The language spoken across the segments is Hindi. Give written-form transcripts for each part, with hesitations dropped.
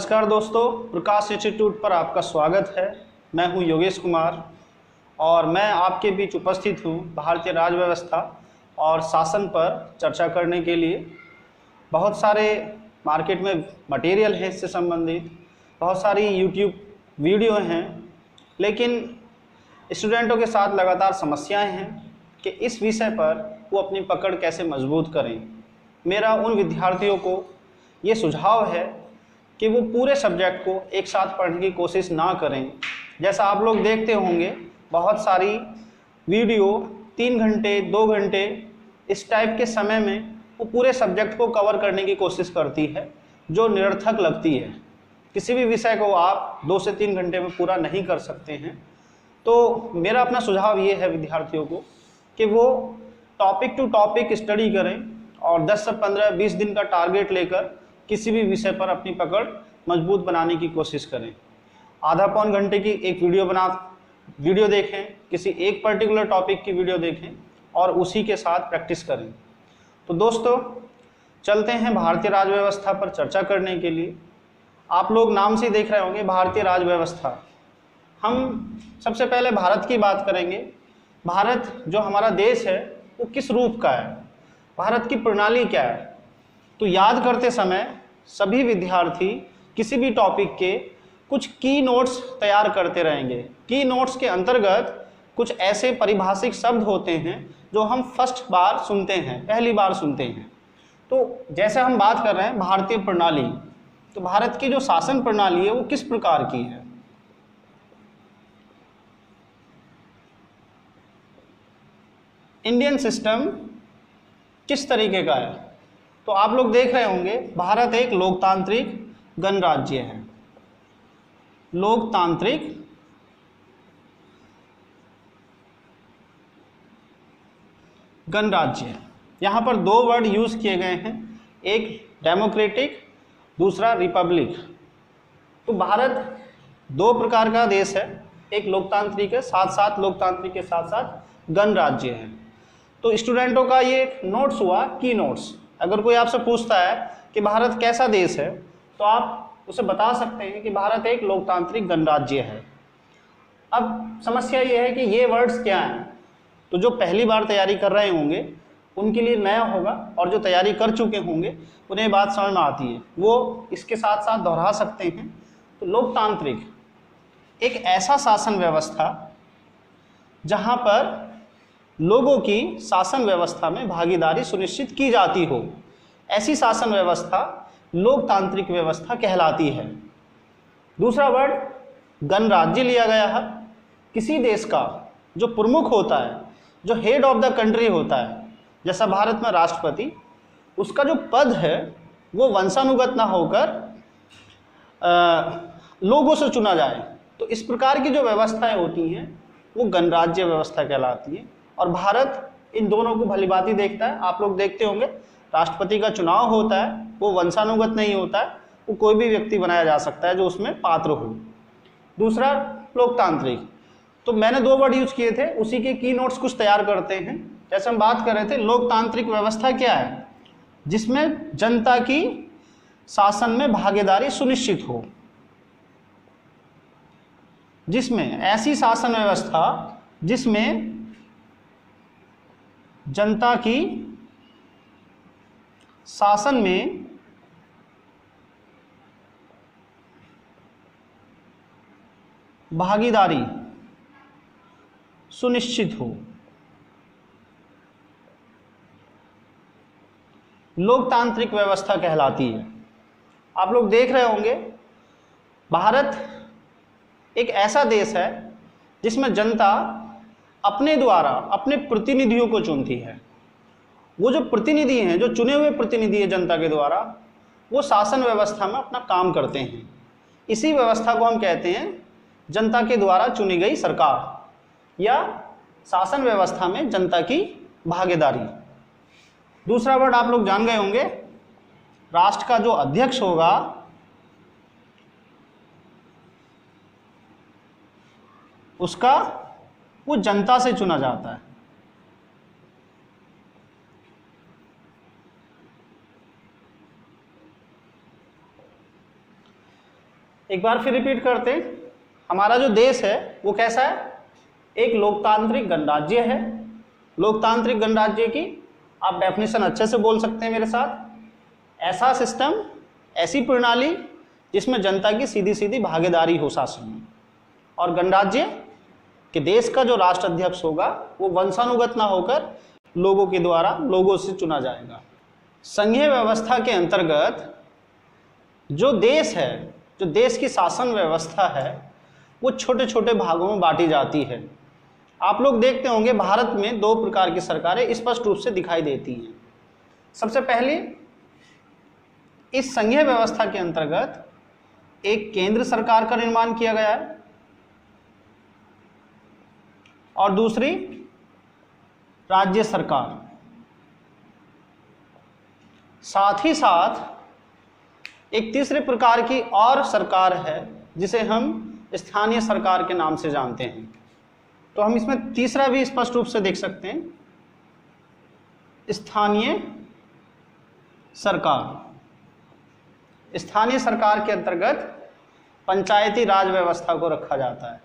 नमस्कार दोस्तों, प्रकाश इंस्टीट्यूट पर आपका स्वागत है। मैं हूं योगेश कुमार और मैं आपके बीच उपस्थित हूं भारतीय राज्य व्यवस्था और शासन पर चर्चा करने के लिए। बहुत सारे मार्केट में मटेरियल है इससे संबंधित, बहुत सारी यूट्यूब वीडियो हैं, लेकिन स्टूडेंटों के साथ लगातार समस्याएं हैं कि इस विषय पर वो अपनी पकड़ कैसे मजबूत करें। मेरा उन विद्यार्थियों को ये सुझाव है कि वो पूरे सब्जेक्ट को एक साथ पढ़ने की कोशिश ना करें। जैसा आप लोग देखते होंगे, बहुत सारी वीडियो 3 घंटे 2 घंटे इस टाइप के समय में वो पूरे सब्जेक्ट को कवर करने की कोशिश करती है, जो निरर्थक लगती है। किसी भी विषय को आप 2 से 3 घंटे में पूरा नहीं कर सकते हैं। तो मेरा अपना सुझाव ये है विद्यार्थियों को कि वो टॉपिक टू टॉपिक स्टडी करें और 10 से 15-20 दिन का टारगेट लेकर किसी भी विषय पर अपनी पकड़ मजबूत बनाने की कोशिश करें। आधा पौन घंटे की एक वीडियो देखें, किसी एक पर्टिकुलर टॉपिक की वीडियो देखें और उसी के साथ प्रैक्टिस करें। तो दोस्तों, चलते हैं भारतीय राज्य व्यवस्था पर चर्चा करने के लिए। आप लोग नाम से देख रहे होंगे भारतीय राज्य व्यवस्था। हम सबसे पहले भारत की बात करेंगे। भारत जो हमारा देश है वो किस रूप का है, भारत की प्रणाली क्या है। तो याद करते समय सभी विद्यार्थी किसी भी टॉपिक के कुछ की नोट्स तैयार करते रहेंगे। की नोट्स के अंतर्गत कुछ ऐसे परिभाषिक शब्द होते हैं जो हम फर्स्ट बार सुनते हैं, पहली बार सुनते हैं। तो जैसे हम बात कर रहे हैं भारतीय प्रणाली, तो भारत की जो शासन प्रणाली है वो किस प्रकार की है। इंडियन सिस्टम किस तरीके का है। तो आप लोग देख रहे होंगे भारत एक लोकतांत्रिक गणराज्य है। लोकतांत्रिक गणराज्य। यहां पर 2 वर्ड यूज किए गए हैं, एक डेमोक्रेटिक, दूसरा रिपब्लिक। तो भारत 2 प्रकार का देश है, एक लोकतांत्रिक है, साथ लोकतांत्रिक के साथ साथ गणराज्य है। तो स्टूडेंटों का ये नोट्स हुआ की नोट्स। अगर कोई आपसे पूछता है कि भारत कैसा देश है, तो आप उसे बता सकते हैं कि भारत एक लोकतांत्रिक गणराज्य है। अब समस्या ये है कि ये वर्ड्स क्या हैं। तो जो पहली बार तैयारी कर रहे होंगे उनके लिए नया होगा, और जो तैयारी कर चुके होंगे उन्हें बात समझ में आती है, वो इसके साथ साथ दोहरा सकते हैं। तो लोकतांत्रिक एक ऐसा शासन व्यवस्था जहां पर लोगों की शासन व्यवस्था में भागीदारी सुनिश्चित की जाती हो, ऐसी शासन व्यवस्था लोकतांत्रिक व्यवस्था कहलाती है। दूसरा वर्ड गणराज्य लिया गया है। किसी देश का जो प्रमुख होता है, जो हेड ऑफ द कंट्री होता है, जैसा भारत में राष्ट्रपति, उसका जो पद है वो वंशानुगत ना होकर लोगों से चुना जाए। तो इस प्रकार की जो व्यवस्थाएं होती हैं वो गणराज्य व्यवस्था कहलाती है। और भारत इन दोनों को भलीभांति देखता है। आप लोग देखते होंगे राष्ट्रपति का चुनाव होता है, वो वंशानुगत नहीं होता है, वो कोई भी व्यक्ति बनाया जा सकता है जो उसमें पात्र हो। दूसरा लोकतांत्रिक, तो मैंने 2 वर्ड यूज किए थे, उसी के की नोट्स कुछ तैयार करते हैं। जैसे हम बात कर रहे थे, लोकतांत्रिक व्यवस्था क्या है, जिसमें जनता की शासन में भागीदारी सुनिश्चित हो, जिसमें ऐसी शासन व्यवस्था जिसमें जनता की शासन में भागीदारी सुनिश्चित हो, लोकतांत्रिक व्यवस्था कहलाती है। आप लोग देख रहे होंगे भारत एक ऐसा देश है जिसमें जनता अपने द्वारा अपने प्रतिनिधियों को चुनती है। वो जो प्रतिनिधि हैं, जो चुने हुए प्रतिनिधि है जनता के द्वारा, वो शासन व्यवस्था में अपना काम करते हैं। इसी व्यवस्था को हम कहते हैं जनता के द्वारा चुनी गई सरकार, या शासन व्यवस्था में जनता की भागीदारी। दूसरा वर्ड आप लोग जान गए होंगे, राष्ट्र का जो अध्यक्ष होगा उसका वो जनता से चुना जाता है। एक बार फिर रिपीट करते हैं, हमारा जो देश है वो कैसा है? एक लोकतांत्रिक गणराज्य है। लोकतांत्रिक गणराज्य की आप डेफिनेशन अच्छे से बोल सकते हैं मेरे साथ। ऐसा सिस्टम, ऐसी प्रणाली जिसमें जनता की सीधी सीधी भागीदारी हो शासन में, और गणराज्य कि देश का जो राष्ट्राध्यक्ष होगा वो वंशानुगत ना होकर लोगों के द्वारा, लोगों से चुना जाएगा। संघीय व्यवस्था के अंतर्गत जो देश है, जो देश की शासन व्यवस्था है, वो छोटे छोटे भागों में बांटी जाती है। आप लोग देखते होंगे भारत में दो प्रकार की सरकारें स्पष्ट रूप से दिखाई देती हैं। सबसे पहले इस संघीय व्यवस्था के अंतर्गत एक केंद्र सरकार का निर्माण किया गया है और दूसरी राज्य सरकार। साथ ही साथ एक तीसरे प्रकार की और सरकार है जिसे हम स्थानीय सरकार के नाम से जानते हैं। तो हम इसमें तीसरा भी स्पष्ट रूप से देख सकते हैं, स्थानीय सरकार। स्थानीय सरकार के अंतर्गत पंचायती राज व्यवस्था को रखा जाता है।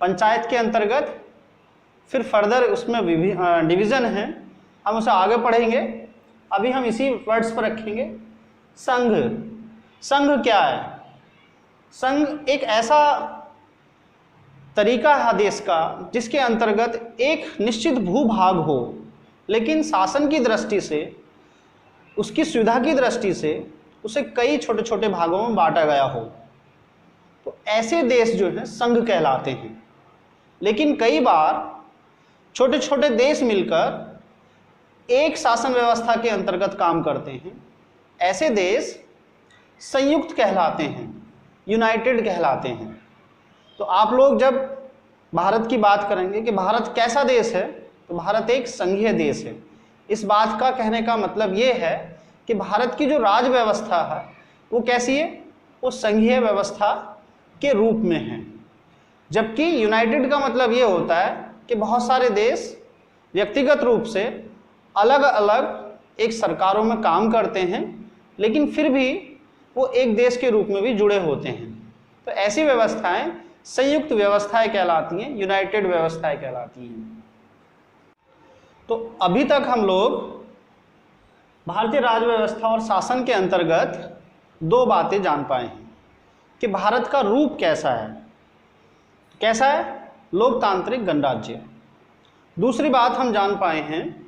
पंचायत के अंतर्गत फिर फर्दर उसमें डिवीज़न है, हम उसे आगे पढ़ेंगे। अभी हम इसी वर्ड्स पर रखेंगे। संघ। संघ क्या है? संघ एक ऐसा तरीका है देश का जिसके अंतर्गत एक निश्चित भूभाग हो, लेकिन शासन की दृष्टि से, उसकी सुविधा की दृष्टि से उसे कई छोटे छोटे भागों में बांटा गया हो। तो ऐसे देश जो हैं संघ कहलाते हैं। लेकिन कई बार छोटे छोटे देश मिलकर एक शासन व्यवस्था के अंतर्गत काम करते हैं। ऐसे देश संयुक्त कहलाते हैं, यूनाइटेड कहलाते हैं। तो आप लोग जब भारत की बात करेंगे कि भारत कैसा देश है, तो भारत एक संघीय देश है। इस बात का कहने का मतलब ये है कि भारत की जो राज व्यवस्था है वो कैसी है? वो संघीय व्यवस्था के रूप में है। जबकि यूनाइटेड का मतलब ये होता है कि बहुत सारे देश व्यक्तिगत रूप से अलग अलग एक सरकारों में काम करते हैं, लेकिन फिर भी वो एक देश के रूप में भी जुड़े होते हैं। तो ऐसी व्यवस्थाएं संयुक्त व्यवस्थाएं कहलाती हैं, यूनाइटेड व्यवस्थाएं कहलाती हैं। तो अभी तक हम लोग भारतीय राज व्यवस्था और शासन के अंतर्गत दो बातें जान पाए हैं कि भारत का रूप कैसा है। कैसा है? लोकतांत्रिक गणराज्य। दूसरी बात हम जान पाए हैं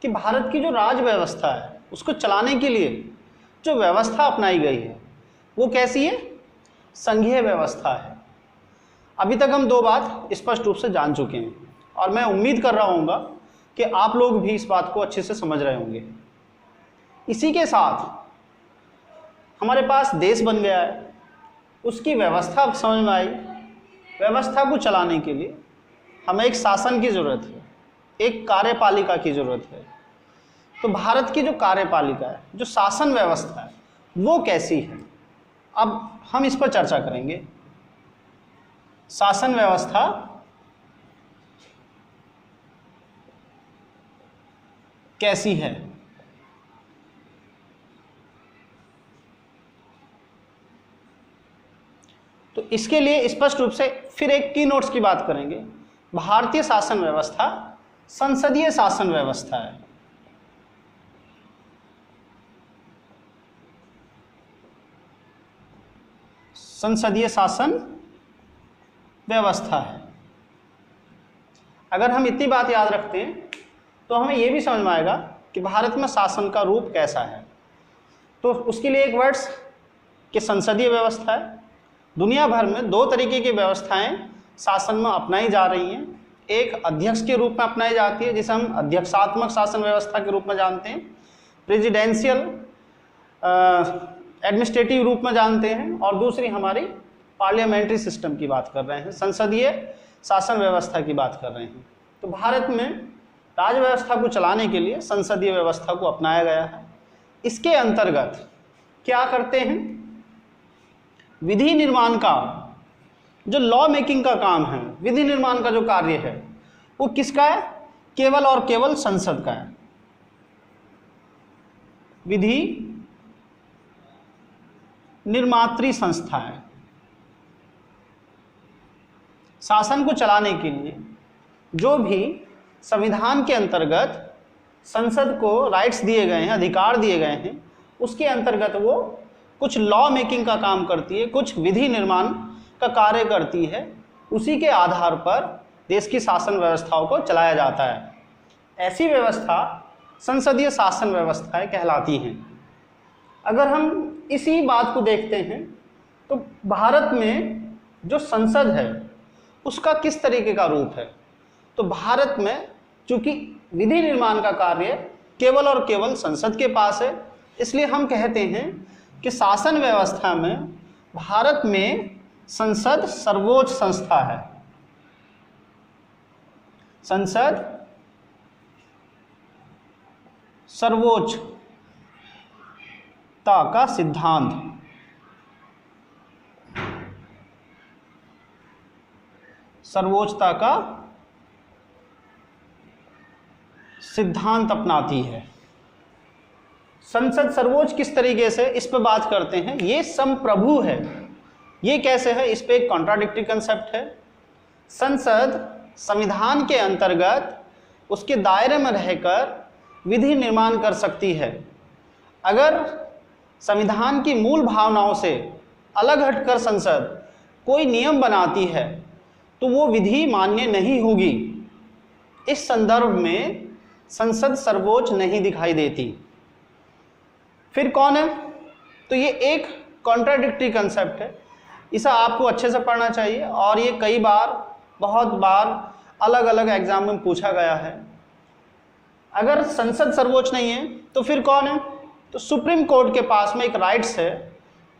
कि भारत की जो राज व्यवस्था है उसको चलाने के लिए जो व्यवस्था अपनाई गई है वो कैसी है? संघीय व्यवस्था है। अभी तक हम दो बात स्पष्ट रूप से जान चुके हैं और मैं उम्मीद कर रहा हूँगा कि आप लोग भी इस बात को अच्छे से समझ रहे होंगे। इसी के साथ हमारे पास देश बन गया है, उसकी व्यवस्था समझ में आई। व्यवस्था को चलाने के लिए हमें एक शासन की ज़रूरत है, एक कार्यपालिका की ज़रूरत है। तो भारत की जो कार्यपालिका है, जो शासन व्यवस्था है, वो कैसी है? अब हम इस पर चर्चा करेंगे। शासन व्यवस्था कैसी है? तो इसके लिए स्पष्ट रूप से फिर एक की नोट्स की बात करेंगे। भारतीय शासन व्यवस्था संसदीय शासन व्यवस्था है। संसदीय शासन व्यवस्था है। अगर हम इतनी बात याद रखते हैं तो हमें यह भी समझ में आएगा कि भारत में शासन का रूप कैसा है। तो उसके लिए एक वर्ड्स कि संसदीय व्यवस्था है। दुनिया भर में दो तरीके की व्यवस्थाएं शासन में अपनाई जा रही हैं। एक अध्यक्ष के रूप में अपनाई जाती है जिसे हम अध्यक्षात्मक शासन व्यवस्था के रूप में जानते हैं, प्रेसिडेंशियल एडमिनिस्ट्रेटिव रूप में जानते हैं, और दूसरी हमारी पार्लियामेंट्री सिस्टम की बात कर रहे हैं, संसदीय शासन व्यवस्था की बात कर रहे हैं। तो भारत में राज व्यवस्था को चलाने के लिए संसदीय व्यवस्था को अपनाया गया है। इसके अंतर्गत क्या करते हैं? विधि निर्माण का जो लॉ मेकिंग का काम है, विधि निर्माण का जो कार्य है, वो किसका है? केवल और केवल संसद का है। विधि निर्मात्री संस्था है। शासन को चलाने के लिए जो भी संविधान के अंतर्गत संसद को राइट्स दिए गए हैं, अधिकार दिए गए हैं, उसके अंतर्गत वो कुछ लॉ मेकिंग का काम करती है, कुछ विधि निर्माण का कार्य करती है। उसी के आधार पर देश की शासन व्यवस्थाओं को चलाया जाता है। ऐसी व्यवस्था संसदीय शासन व्यवस्थाएं कहलाती हैं। अगर हम इसी बात को देखते हैं तो भारत में जो संसद है उसका किस तरीके का रूप है, तो भारत में चूंकि विधि निर्माण का कार्य केवल और केवल संसद के पास है, इसलिए हम कहते हैं कि शासन व्यवस्था में भारत में संसद सर्वोच्च संस्था है। संसद सर्वोच्चता का सिद्धांत, सर्वोच्चता का सिद्धांत अपनाती है। संसद सर्वोच्च किस तरीके से, इस पर बात करते हैं। ये संप्रभु है। ये कैसे है, इस पे एक कॉन्ट्राडिक्टरी कंसेप्ट है। संसद संविधान के अंतर्गत उसके दायरे में रहकर विधि निर्माण कर सकती है। अगर संविधान की मूल भावनाओं से अलग हटकर संसद कोई नियम बनाती है तो वो विधि मान्य नहीं होगी। इस संदर्भ में संसद सर्वोच्च नहीं दिखाई देती। फिर कौन है, तो ये एक कॉन्ट्राडिक्टरी कंसेप्ट है। इसे आपको अच्छे से पढ़ना चाहिए और ये कई बार, बहुत बार अलग अलग एग्जाम में पूछा गया है। अगर संसद सर्वोच्च नहीं है तो फिर कौन है, तो सुप्रीम कोर्ट के पास में एक राइट्स है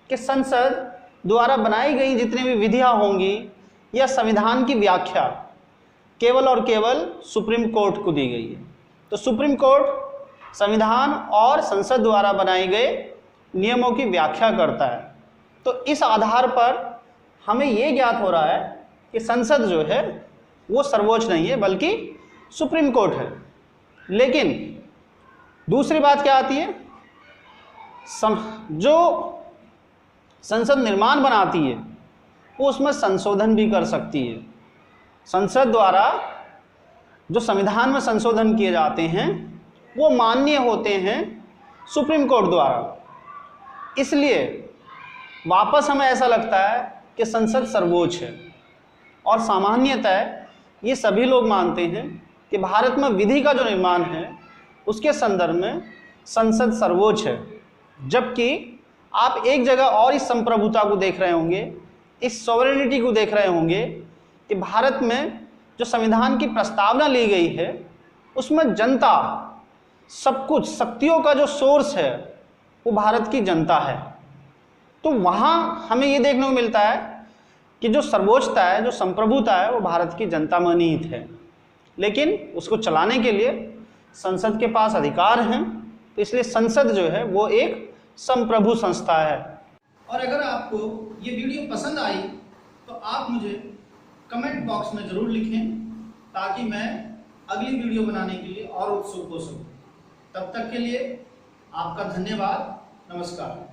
कि संसद द्वारा बनाई गई जितनी भी विधियां होंगी या संविधान की व्याख्या केवल और केवल सुप्रीम कोर्ट को दी गई है। तो सुप्रीम कोर्ट संविधान और संसद द्वारा बनाए गए नियमों की व्याख्या करता है। तो इस आधार पर हमें ये ज्ञात हो रहा है कि संसद जो है वो सर्वोच्च नहीं है बल्कि सुप्रीम कोर्ट है। लेकिन दूसरी बात क्या आती है, जो संसद निर्माण बनाती है वो उसमें संशोधन भी कर सकती है। संसद द्वारा जो संविधान में संशोधन किए जाते हैं वो मान्य होते हैं सुप्रीम कोर्ट द्वारा। इसलिए वापस हमें ऐसा लगता है कि संसद सर्वोच्च है। और सामान्यतः ये सभी लोग मानते हैं कि भारत में विधि का जो निर्माण है उसके संदर्भ में संसद सर्वोच्च है। जबकि आप एक जगह और इस संप्रभुता को देख रहे होंगे, इस सॉवरेनिटी को देख रहे होंगे कि भारत में जो संविधान की प्रस्तावना ली गई है उसमें जनता, सब कुछ शक्तियों का जो सोर्स है वो भारत की जनता है। तो वहाँ हमें ये देखने को मिलता है कि जो सर्वोच्चता है, जो संप्रभुता है, वो भारत की जनता में निहित है। लेकिन उसको चलाने के लिए संसद के पास अधिकार हैं, तो इसलिए संसद जो है वो एक संप्रभु संस्था है। और अगर आपको ये वीडियो पसंद आई तो आप मुझे कमेंट बॉक्स में ज़रूर लिखें ताकि मैं अगली वीडियो बनाने के लिए और उत्सुक हो सकूं। तब तक के लिए आपका धन्यवाद। नमस्कार।